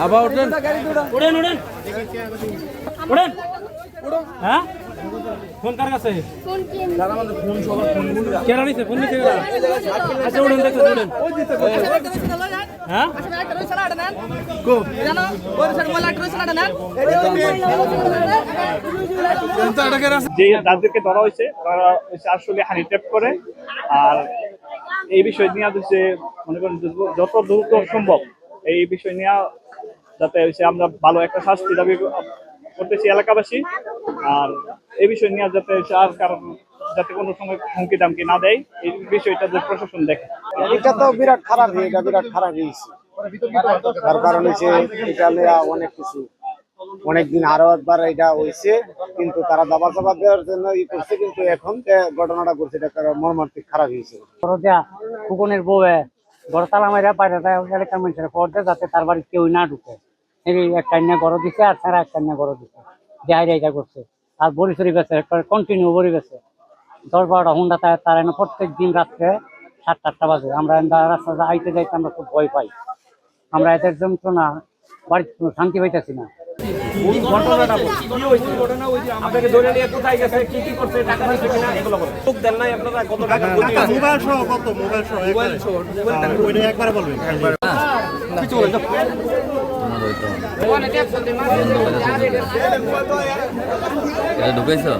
About udan. Hah? Phone kar kaise? Phone ke? Phone shobar phone. Kera nahi se phone nahi se kera. Acha udan dekho udan. Hah? Go. যে যাদেরকে ধরা হয়েছে তারা আসলে হানি trap করে আর এই বিষয় নিয়ে হচ্ছে মনে করেন যত দ্রুত সম্ভব এই বিষয় নিয়ে যাতে হচ্ছে আমরা ভালো একটা শাস্তি দাবি করতেছি এলাকাবাসী আর এই বিষয় নিয়ে যাতে আর কারণ যাতে কোনো সময় হুমকি দামকি না দেয় এই বিষয়টা যে প্রশাসন দেখে এটা তো বিরাট খারাপ এটা বিরাট খারাপ হয়েছে তার কারণ হচ্ছে এটা নিয়ে অনেক কিছু অনেকদিন আরো একবার এটা হয়েছে কিন্তু তারা দাবা চাপা দেওয়ার জন্য ই করছে কিন্তু এখন যে ঘটনাটা করছে এটা মর্মান্তিক খারাপ হয়েছে ফুকনের বউয়ে ঘর তালা মাইরা বাইরে এলাকার মানুষের পর্দে যাতে তার বাড়ি কেউ না ঢুকে একটা নিয়ে ঘর দিচ্ছে আর তারা একটা নিয়ে ঘর দিচ্ছে যাই এটা করছে আর বড়ি চড়ি বেছে কন্টিনিউ বড়ি বেছে 10-12টা হুন্ডা তার এনে প্রত্যেক দিন রাত্রে 7-8টা বাজে আমরা রাস্তা আইতে যাইতে আমরা খুব ভয় পাই আমরা এদের যন্ত্রণা বাড়িতে কোনো শান্তি পাইতেছি না আপনাকে ধরে নিয়ে কোথায় গেছে কি কি করছে টাকা দিচ্ছে কিনা এগুলো বলেন লোক দেন নাই আপনারা কত টাকা মোবাইল সহ কত মোবাইল সহ ওইটা একবারে বলবেন কিছু বলেন ঢুকাইছো